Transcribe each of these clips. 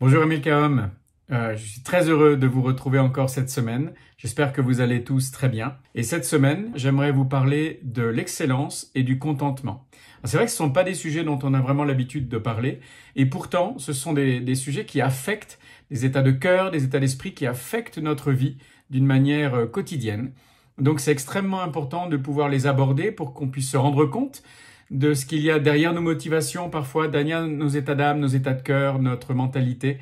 Bonjour Emilcaom, je suis très heureux de vous retrouver encore cette semaine. J'espère que vous allez tous très bien. Et cette semaine, j'aimerais vous parler de l'excellence et du contentement. C'est vrai que ce ne sont pas des sujets dont on a vraiment l'habitude de parler, et pourtant ce sont des sujets qui affectent des états de cœur, des états d'esprit qui affectent notre vie d'une manière quotidienne. Donc c'est extrêmement important de pouvoir les aborder pour qu'on puisse se rendre compte de ce qu'il y a derrière nos motivations, parfois derrière nos états d'âme, nos états de cœur, notre mentalité.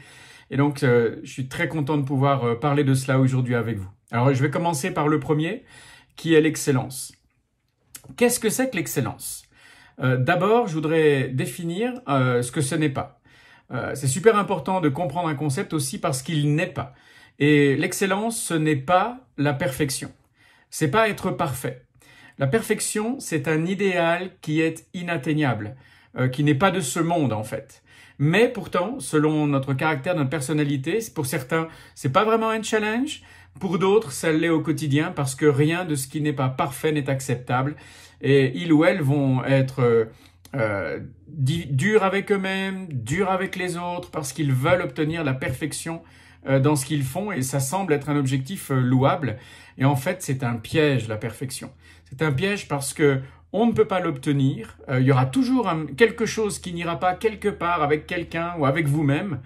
Et donc, je suis très content de pouvoir parler de cela aujourd'hui avec vous. Alors, je vais commencer par le premier, qui est l'excellence. Qu'est-ce que c'est que l'excellence? D'abord, je voudrais définir ce que ce n'est pas. C'est super important de comprendre un concept aussi parce qu'il n'est pas. Et l'excellence, ce n'est pas la perfection. C'est pas être parfait. La perfection, c'est un idéal qui est inatteignable, qui n'est pas de ce monde en fait. Mais pourtant, selon notre caractère, notre personnalité, pour certains, c'est pas vraiment un challenge. Pour d'autres, ça l'est au quotidien parce que rien de ce qui n'est pas parfait n'est acceptable. Et ils ou elles vont être durs avec eux-mêmes, durs avec les autres parce qu'ils veulent obtenir la perfection dans ce qu'ils font et ça semble être un objectif louable. Et en fait, c'est un piège, la perfection. C'est un piège parce que on ne peut pas l'obtenir. Il y aura toujours quelque chose qui n'ira pas quelque part avec quelqu'un ou avec vous-même.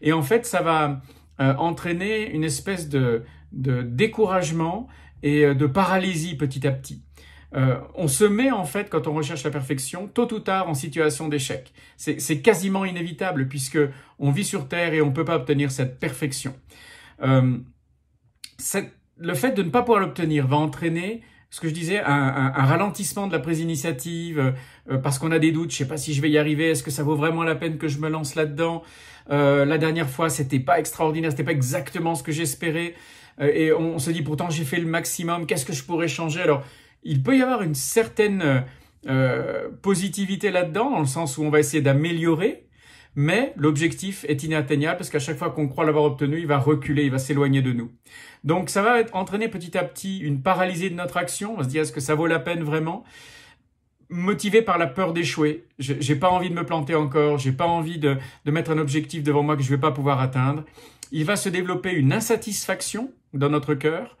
Et en fait, ça va entraîner une espèce de découragement et de paralysie petit à petit. On se met en fait, quand on recherche la perfection, tôt ou tard en situation d'échec. C'est quasiment inévitable puisque on vit sur Terre et on ne peut pas obtenir cette perfection. Le fait de ne pas pouvoir l'obtenir va entraîner ce que je disais, un ralentissement de la prise d'initiative, parce qu'on a des doutes, je sais pas si je vais y arriver, est-ce que ça vaut vraiment la peine que je me lance là-dedans? La dernière fois, c'était pas extraordinaire, c'était pas exactement ce que j'espérais, et on se dit pourtant j'ai fait le maximum, qu'est-ce que je pourrais changer? Alors, il peut y avoir une certaine positivité là-dedans, dans le sens où on va essayer d'améliorer, mais l'objectif est inatteignable parce qu'à chaque fois qu'on croit l'avoir obtenu, il va reculer, il va s'éloigner de nous. Donc ça va entraîner petit à petit une paralysie de notre action. On va se dire, est-ce que ça vaut la peine vraiment? Motivé par la peur d'échouer. J'ai pas envie de me planter encore, j'ai pas envie de mettre un objectif devant moi que je vais pas pouvoir atteindre. Il va se développer une insatisfaction dans notre cœur.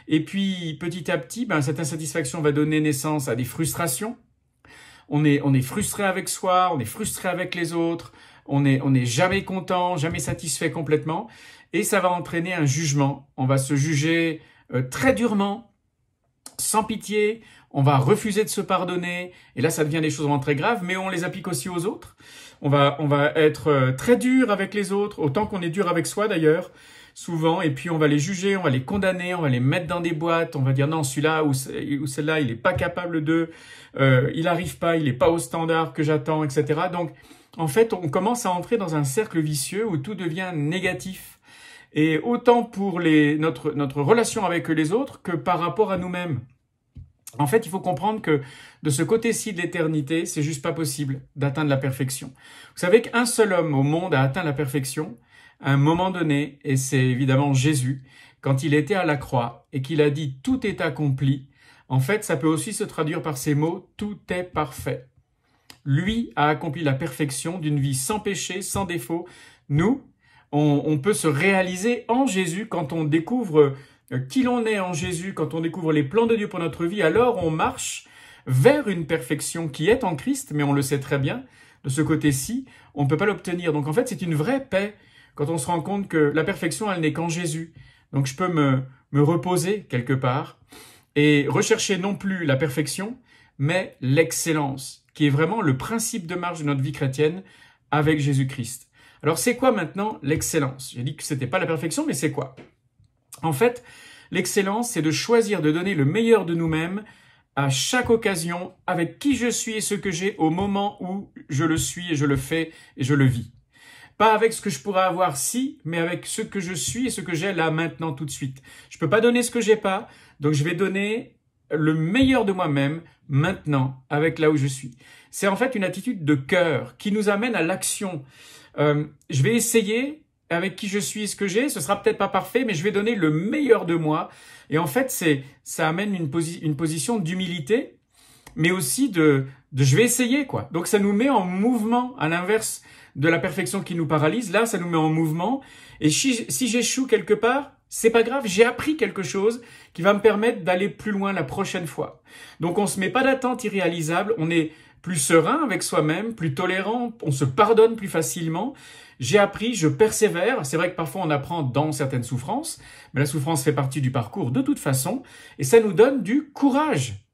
Et puis petit à petit, cette insatisfaction va donner naissance à des frustrations. On est frustré avec soi, on est frustré avec les autres, on n'est jamais content, jamais satisfait complètement, et ça va entraîner un jugement. On va se juger très durement, sans pitié, on va refuser de se pardonner, et là ça devient des choses vraiment très graves, mais on les applique aussi aux autres. On va être très dur avec les autres, autant qu'on est dur avec soi d'ailleurs, souvent, et puis on va les juger, on va les condamner, on va les mettre dans des boîtes, on va dire non, celui-là ou celle-là, il n'est pas capable de, il n'arrive pas, il n'est pas au standard que j'attends, etc. Donc, en fait, on commence à entrer dans un cercle vicieux où tout devient négatif. Et autant pour notre relation avec les autres que par rapport à nous-mêmes. En fait, il faut comprendre que de ce côté-ci de l'éternité, c'est juste pas possible d'atteindre la perfection. Vous savez qu'un seul homme au monde a atteint la perfection à un moment donné, et c'est évidemment Jésus, quand il était à la croix et qu'il a dit « tout est accompli », en fait, ça peut aussi se traduire par ces mots « tout est parfait ». Lui a accompli la perfection d'une vie sans péché, sans défaut. Nous, on peut se réaliser en Jésus quand on découvre qui l'on est en Jésus, quand on découvre les plans de Dieu pour notre vie, alors on marche vers une perfection qui est en Christ, mais on le sait très bien, de ce côté-ci, on ne peut pas l'obtenir. Donc en fait, c'est une vraie paix quand on se rend compte que la perfection, elle n'est qu'en Jésus. Donc je peux me reposer quelque part et rechercher non plus la perfection, mais l'excellence, qui est vraiment le principe de marche de notre vie chrétienne avec Jésus-Christ. Alors c'est quoi maintenant l'excellence? J'ai dit que c'était pas la perfection, mais c'est quoi? En fait, l'excellence, c'est de choisir de donner le meilleur de nous-mêmes à chaque occasion, avec qui je suis et ce que j'ai au moment où je le suis et je le fais et je le vis. Pas avec ce que je pourrais avoir si, mais avec ce que je suis et ce que j'ai là maintenant tout de suite. Je peux pas donner ce que j'ai pas, donc je vais donner le meilleur de moi-même maintenant avec là où je suis. C'est en fait une attitude de cœur qui nous amène à l'action. Je vais essayer avec qui je suis et ce que j'ai, ce sera peut-être pas parfait, mais je vais donner le meilleur de moi. Et en fait, ça amène une position d'humilité, mais aussi de je vais essayer, quoi. Donc ça nous met en mouvement, à l'inverse de la perfection qui nous paralyse. Là, ça nous met en mouvement. Et si j'échoue quelque part, c'est pas grave, j'ai appris quelque chose qui va me permettre d'aller plus loin la prochaine fois. Donc on se met pas d'attente irréalisable, on est plus serein avec soi-même, plus tolérant, on se pardonne plus facilement. J'ai appris, je persévère. C'est vrai que parfois on apprend dans certaines souffrances, mais la souffrance fait partie du parcours de toute façon, et ça nous donne du courage.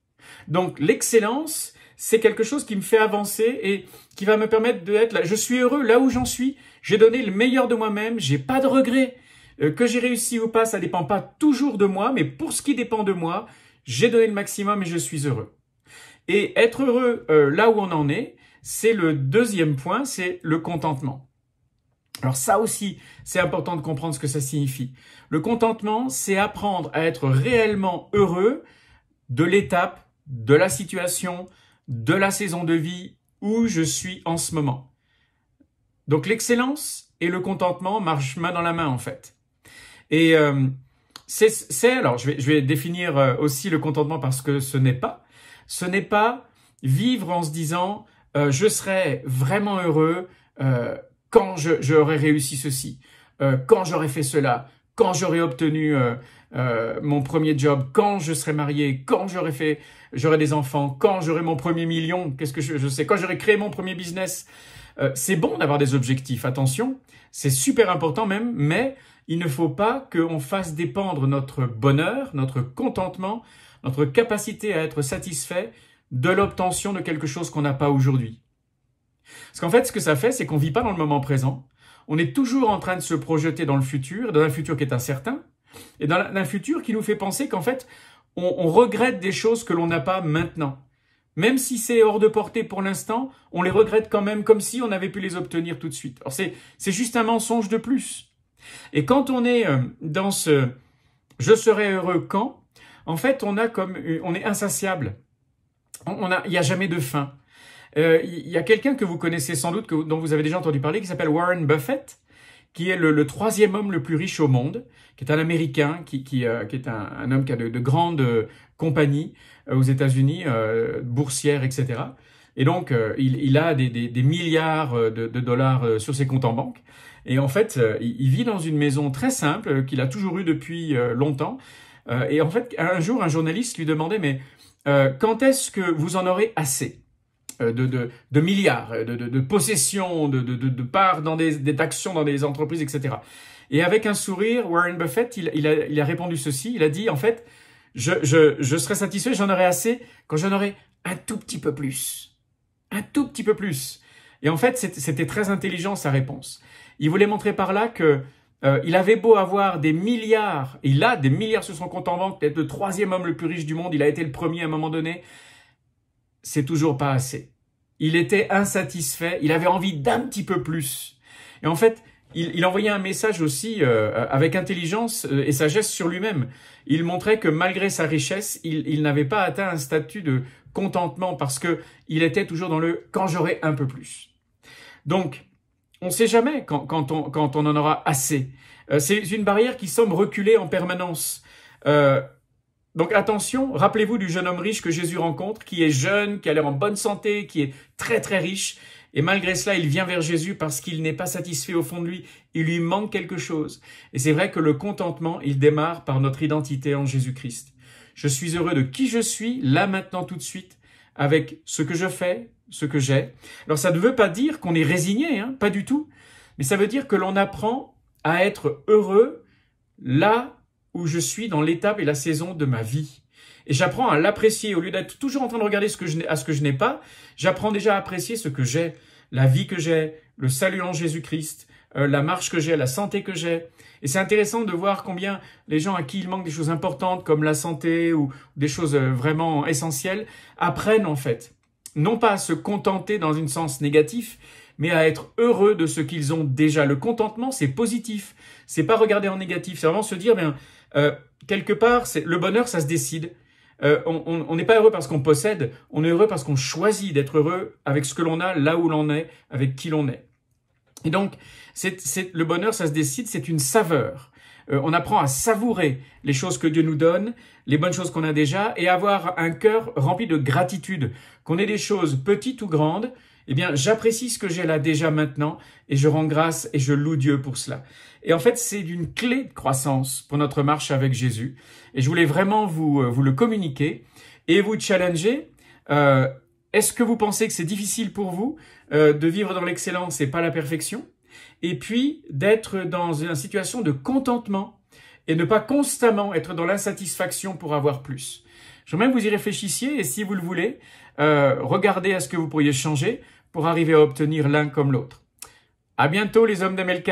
Donc l'excellence, c'est quelque chose qui me fait avancer et qui va me permettre d'être là. Je suis heureux là où j'en suis, j'ai donné le meilleur de moi-même, j'ai pas de regrets. Que j'ai réussi ou pas, ça dépend pas toujours de moi, mais pour ce qui dépend de moi, j'ai donné le maximum et je suis heureux. Et être heureux là où on en est, c'est le deuxième point, c'est le contentement. Alors ça aussi, c'est important de comprendre ce que ça signifie. Le contentement, c'est apprendre à être réellement heureux de l'étape, de la situation, de la saison de vie où je suis en ce moment. Donc l'excellence et le contentement marchent main dans la main en fait. Et alors je vais définir aussi le contentement parce que ce n'est pas vivre en se disant je serai vraiment heureux quand j'aurai réussi ceci, quand j'aurai fait cela, quand j'aurai obtenu mon premier job, quand je serai marié, quand j'aurai des enfants, quand j'aurai mon premier million, qu'est-ce que je sais, quand j'aurai créé mon premier business. C'est bon d'avoir des objectifs, attention, c'est super important même, mais il ne faut pas qu'on fasse dépendre notre bonheur, notre contentement, notre capacité à être satisfait de l'obtention de quelque chose qu'on n'a pas aujourd'hui. Parce qu'en fait, ce que ça fait, c'est qu'on ne vit pas dans le moment présent. On est toujours en train de se projeter dans le futur, dans un futur qui est incertain, et dans un futur qui nous fait penser qu'en fait, on regrette des choses que l'on n'a pas maintenant. Même si c'est hors de portée pour l'instant, on les regrette quand même comme si on avait pu les obtenir tout de suite. Alors c'est juste un mensonge de plus. Et quand on est dans ce « je serai heureux quand », en fait, on est insatiable. Il n'y a jamais de fin. Il y a quelqu'un que vous connaissez sans doute, dont vous avez déjà entendu parler, qui s'appelle Warren Buffett, qui est le troisième homme le plus riche au monde, qui est un Américain, qui est un homme qui a de grandes compagnies aux États-Unis, boursières, etc. Et donc, il a des milliards de dollars sur ses comptes en banque. Et en fait, il vit dans une maison très simple qu'il a toujours eue depuis longtemps. Et en fait, un jour, un journaliste lui demandait « Mais quand est-ce que vous en aurez assez de milliards, de possessions, de parts dans des actions dans des entreprises, etc. » Et avec un sourire, Warren Buffett, il a répondu ceci. Il a dit « En fait, je serai satisfait, j'en aurai assez quand j'en aurai un tout petit peu plus. Un tout petit peu plus. » Et en fait, c'était très intelligent sa réponse. Il voulait montrer par là que il avait beau avoir des milliards, il a des milliards sur son compte en banque, peut-être le troisième homme le plus riche du monde, il a été le premier à un moment donné, c'est toujours pas assez. Il était insatisfait, il avait envie d'un petit peu plus. Et en fait, il envoyait un message aussi avec intelligence et sagesse sur lui-même. Il montrait que malgré sa richesse, il n'avait pas atteint un statut de contentement parce que il était toujours dans le « quand j'aurai un peu plus ». Donc, on ne sait jamais quand on en aura assez. C'est une barrière qui semble reculer en permanence. Donc attention, rappelez-vous du jeune homme riche que Jésus rencontre, qui est jeune, qui a l'air en bonne santé, qui est très très riche. Et malgré cela, il vient vers Jésus parce qu'il n'est pas satisfait au fond de lui. Il lui manque quelque chose. Et c'est vrai que le contentement, il démarre par notre identité en Jésus-Christ. Je suis heureux de qui je suis, là, maintenant, tout de suite, avec ce que je fais, ce que j'ai. Alors ça ne veut pas dire qu'on est résigné, hein, pas du tout. Mais ça veut dire que l'on apprend à être heureux là où je suis dans l'étape et la saison de ma vie. Et j'apprends à l'apprécier. Au lieu d'être toujours en train de regarder ce que je n'ai pas, j'apprends déjà à apprécier ce que j'ai, la vie que j'ai, le salut en Jésus-Christ, la marche que j'ai, la santé que j'ai. Et c'est intéressant de voir combien les gens à qui il manque des choses importantes comme la santé ou des choses vraiment essentielles apprennent en fait, non pas à se contenter dans un sens négatif, mais à être heureux de ce qu'ils ont déjà. Le contentement, c'est positif. C'est pas regarder en négatif. C'est vraiment se dire, quelque part, le bonheur, ça se décide. On n'est pas heureux parce qu'on possède, on est heureux parce qu'on choisit d'être heureux avec ce que l'on a, là où l'on est, avec qui l'on est. Et donc, le bonheur, ça se décide, c'est une saveur. On apprend à savourer les choses que Dieu nous donne, les bonnes choses qu'on a déjà, et avoir un cœur rempli de gratitude. Qu'on ait des choses petites ou grandes, eh bien, j'apprécie ce que j'ai là déjà maintenant et je rends grâce et je loue Dieu pour cela. Et en fait, c'est une clé de croissance pour notre marche avec Jésus. Et je voulais vraiment vous le communiquer et vous challenger. Est-ce que vous pensez que c'est difficile pour vous de vivre dans l'excellence et pas la perfection? Et puis, d'être dans une situation de contentement et ne pas constamment être dans l'insatisfaction pour avoir plus. J'aimerais que vous y réfléchissiez et si vous le voulez, regardez à ce que vous pourriez changer pour arriver à obtenir l'un comme l'autre. À bientôt les hommes d'MLK.